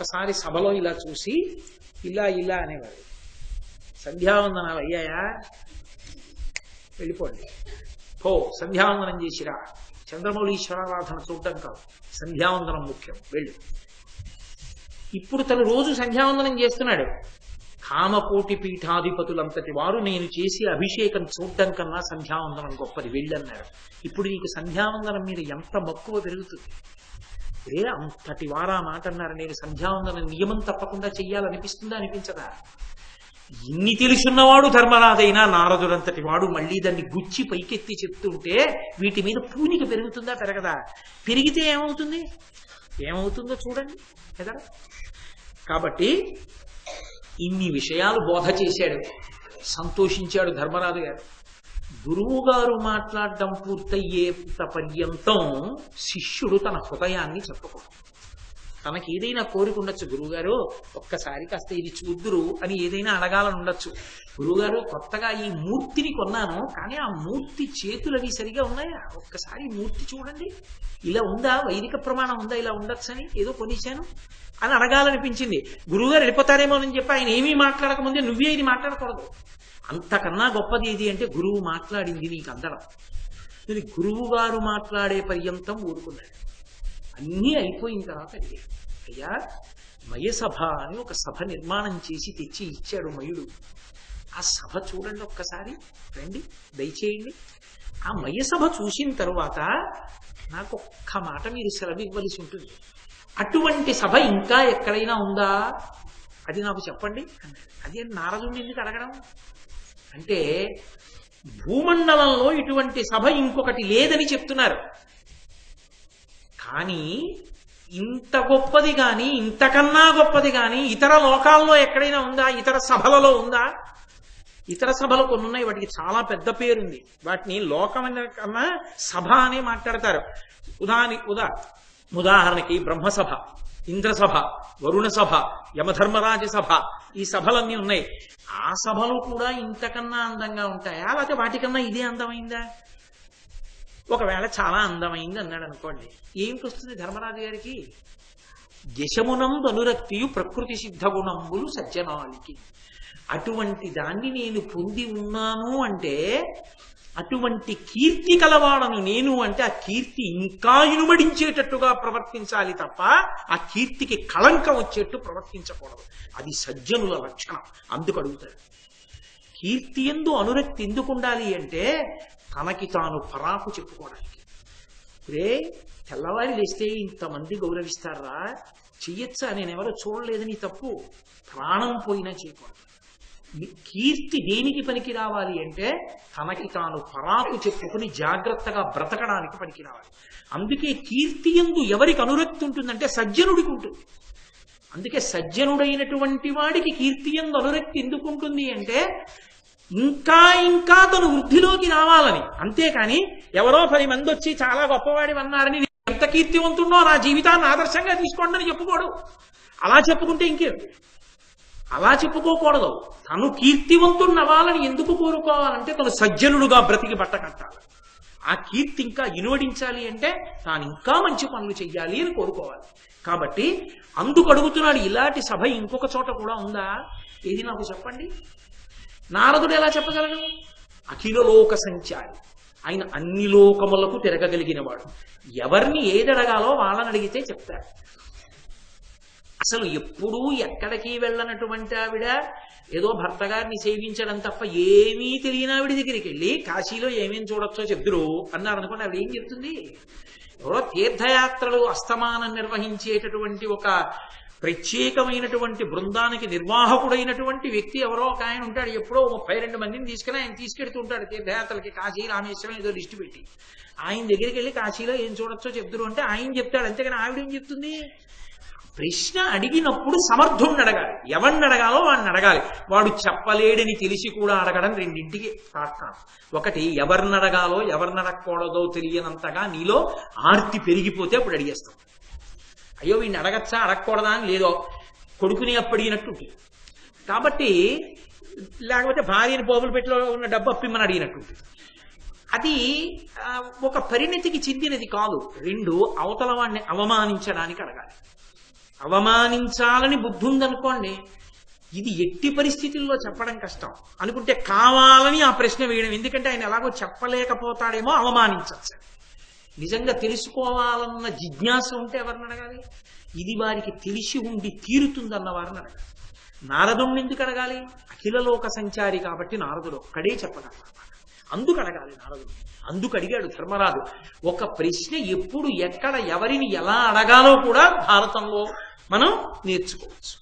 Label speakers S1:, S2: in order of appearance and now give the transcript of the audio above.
S1: ఒక్కసారి సభలో ఇలా చూసి ఇలా ఇలా అనేవాడు, సంధ్యావందనాలు అయ్యాయా, వెళ్ళిపోండి, పో సంధ్యావందనం చేసిరా, చంద్రమౌళీశ్వరారాధన చూడటం కాదు, సంధ్యావందనం ముఖ్యం, వెళ్ళు. ఇప్పుడు తను రోజు సంధ్యావందనం చేస్తున్నాడు. కామకోటి పీఠాధిపతులంతటి వారు నేను చేసి అభిషేకం చూడటం కన్నా సంధ్యావందనం గొప్పది, వెళ్ళన్నాడు. ఇప్పుడు నీకు సంధ్యావందనం మీద ఎంత మక్కువ పెరుగుతుంది. అంతటి వారా మాట అన్నారు. నేను సంధ్యావందనం నియమం తప్పకుండా చెయ్యాలనిపిస్తుందా, అనిపించదా? ఇన్ని తెలుసున్నవాడు ధర్మరాజైనా నారదుడంతటి వాడు మళ్ళీ దాన్ని గుచ్చి పైకెత్తి చెప్తుంటే వీటి మీద పూనిక పెరుగుతుందా, పెరగదా? పెరిగితే ఏమవుతుంది, ఏమవుతుందో చూడండి కదా. కాబట్టి ఇన్ని విషయాలు బోధ చేశాడు, సంతోషించాడు ధర్మరాజు గారు. గురువు గారు మాట్లాడడం పూర్తయ్యేంత పర్యంతం శిష్యుడు తన హృదయాన్ని చెప్పుకోడు. తనకి ఏదైనా కోరిక ఉండొచ్చు, గురువుగారు ఒక్కసారి కాస్త ఇది చూద్దురు అని ఏదైనా అడగాలని ఉండొచ్చు. గురువుగారు కొత్తగా ఈ మూర్తిని కొన్నాను, కానీ ఆ మూర్తి చేతులవి సరిగా ఉన్నాయా, ఒక్కసారి మూర్తి చూడండి, ఇలా ఉందా, వైదిక ప్రమాణం ఉందా, ఇలా ఉండొచ్చని ఏదో కొనిచ్చాను అని అడగాలనిపించింది. గురువుగారు వెళ్ళిపోతారేమోనని చెప్పి ఆయన ఏమీ మాట్లాడకముందే నువ్వే ఇది మాట్లాడకూడదు. అంతకన్నా గొప్పది ఏది అంటే గురువు మాట్లాడింది నీకు అందడం. గురువు గారు మాట్లాడే పర్యంతం ఊరుకున్నాడు. అన్నీ అయిపోయిన తర్వాత అయ్యా మయసభ అని ఒక సభ నిర్మాణం చేసి తెచ్చి ఇచ్చాడు మయుడు. ఆ సభ చూడండి ఒక్కసారి, రండి దయచేయండి. ఆ మయసభ చూసిన తరువాత నాకు ఒక్క మాట మీరు సెలవు ఇవ్వవలసి ఉంటుంది. అటువంటి సభ ఇంకా ఎక్కడైనా ఉందా, అది నాకు చెప్పండి అన్నాడు. అదే నారదుడిని ఎందుకు అడగడం అంటే, భూమండలంలో ఇటువంటి సభ ఇంకొకటి లేదని చెప్తున్నారు. కానీ ఇంత గొప్పది కానీ ఇంతకన్నా గొప్పది కానీ ఇతర లోకాల్లో ఎక్కడైనా ఉందా, ఇతర సభలలో ఉందా? ఇతర సభలు కొన్ని ఉన్నాయి, వాటికి చాలా పెద్ద పేరుంది, వాటిని లోకం కన్నా సభ అనే మాట్లాడతారు. ఉదాహరణకి బ్రహ్మసభ, ఇంద్రసభ, వరుణ సభ, యమధర్మరాజ సభ, ఈ సభలన్నీ ఉన్నాయి. ఆ సభలు కూడా ఇంతకన్నా అందంగా ఉంటాయా, లేకపోతే వాటికన్నా ఇదే అందమైందా? ఒకవేళ చాలా అందమైంది అన్నాడు అనుకోండి, ఏమిటి వస్తుంది ధర్మరాజు గారికి? యశమునం అనురక్తియు ప్రకృతి సిద్ధ గుణంబులు సజ్జనాలికి. అటువంటి దాన్ని నేను పొంది ఉన్నాను అంటే, అటువంటి కీర్తి కలవాడను నేను అంటే, ఆ కీర్తి ఇంకా ఇనుమడించేటట్టుగా ప్రవర్తించాలి తప్ప ఆ కీర్తికి కళంకం వచ్చేట్టు ప్రవర్తించకూడదు. అది సజ్జనుల లక్షణం. అందుకు అడుగుతాడు, కీర్తి యందు అనురక్తి ఎందుకు ఉండాలి అంటే, తనకి తాను పరాకు చెప్పుకోవడానికి. తెల్లవారి లేస్తే ఇంతమంది గౌరవిస్తారా, చెయ్యొచ్చా, నేనెవరో చూడలేదని తప్పు, ప్రాణం పోయినా చేయకూడదు. కీర్తి దేనికి పనికి రావాలి అంటే, తనకి తాను పరాకు చెప్పుకుని జాగ్రత్తగా బ్రతకడానికి పనికి రావాలి. అందుకే కీర్తి యందు ఎవరికి అనురక్తి ఉంటుందంటే సజ్జనుడికి ఉంటుంది. అందుకే సజ్జనుడైనటువంటి వాడికి కీర్తి యందు అనురక్తి ఎందుకు ఉంటుంది అంటే, ఇంకా ఇంకా తను వృద్ధిలోకి రావాలని. అంతేకాని ఎవరో 10 మంది వచ్చి చాలా గొప్పవాడి అన్నారని ఎంత కీర్తివంతున్నో నా జీవితాన్ని ఆదర్శంగా తీసుకోండి అని చెప్పుకోడు. అలా చెప్పుకుంటే ఇంకేం, అలా చెప్పుకోకూడదు. తను కీర్తివంతున్నవ్వాలని ఎందుకు కోరుకోవాలంటే, తను సజ్జనుడుగా బ్రతికి బట్ట కట్టాలి. ఆ కీర్తి ఇంకా ఇనువడించాలి అంటే తాను ఇంకా మంచి పనులు చెయ్యాలి అని కోరుకోవాలి. కాబట్టి అందుకు అడుగుతున్నాడు, ఇలాంటి సభ ఇంకొక చోట కూడా ఉందా, ఏది నాకు చెప్పండి. నారదుడు ఎలా చెప్పగలడు? అఖిలలోక సంచారి, ఆయన అన్ని లోకములకు తిరగగలిగిన వాడు. ఎవరిని ఏదడగాలో వాళ్ళని అడిగితే చెప్తారు. అసలు ఎప్పుడూ ఎక్కడికి వెళ్ళనటువంటి ఆవిడ ఏదో భర్త గారిని సేవించడం తప్ప ఏమీ తెలియని ఆవిడ దగ్గరికి వెళ్ళి కాశీలో ఏమేమి చూడొచ్చో చెప్తురు అన్నారనుకోండి, ఆవిడ ఏం చెప్తుంది? ఎవరో తీర్థయాత్రలు అస్తమానం నిర్వహించేటటువంటి ఒక ప్రత్యేకమైనటువంటి బృందానికి నిర్వాహకుడైనటువంటి వ్యక్తి ఎవరో ఒక ఆయన ఉంటాడు. ఎప్పుడో 32 మందిని తీసుకుని ఆయన తీసుకెడుతూ ఉంటాడు తీర్థయాత్రలకి, కాశీ రామేశ్వరం ఏదో లిస్టు పెట్టి. ఆయన దగ్గరికి వెళ్ళి కాశీలో ఏం చూడొచ్చో చెప్తురు అంటే ఆయన చెప్తాడు. అంతేగాని ఆవిడేం చెప్తుంది? ప్రశ్న అడిగినప్పుడు సమర్థుణ్ణి అడగాలి, ఎవరిని అడగాలో వాడిని అడగాలి. వాడు చెప్పలేడని తెలిసి కూడా అడగడం రెండింటికి తాత్కాలం. ఒకటి, ఎవరిని అడగాలో ఎవరిని అడగకూడదో తెలియనంతగా నీలో ఆర్తి పెరిగిపోతే అప్పుడు అడిగేస్తాం. అయ్యో వీడిని అడగచ్చా అడగకూడదా అని లేదో కొడుకుని అప్పడిగినట్టు. కాబట్టి లేకపోతే భార్యని పోపులు పెట్టిలో ఉన్న డబ్బు అప్పిమ్మని అడిగినట్టు. అది ఒక పరిణతికి చెందినది కాదు. 2, అవతల వాడిని అవమానించడానికి అడగాలి. అవమానించాలని బుద్ధి ఉందనుకోండి, ఇది ఎట్టి పరిస్థితుల్లో చెప్పడం కష్టం అనుకుంటే కావాలని ఆ ప్రశ్న వేయడం, ఎందుకంటే ఆయన ఎలాగో చెప్పలేకపోతాడేమో అవమానించచ్చు. నిజంగా తెలుసుకోవాలన్న జిజ్ఞాస ఉంటే ఎవరిని అడగాలి? ఇది వారికి తెలిసి ఉండి తీరుతుందన్న వారిని అడగాలి. నారదుణ్ణి ఎందుకు అడగాలి? అఖిలలోక సంచారి కాబట్టి నారదుడు ఒక్కడే చెప్పగలరు, అందుకు అడగాలి నారదుడు. అందుకు అడిగాడు ధర్మరాజు. ఒక ప్రశ్న ఎప్పుడు ఎక్కడ ఎవరిని ఎలా అడగాలో కూడా భారతంలో మనం నేర్చుకోవచ్చు.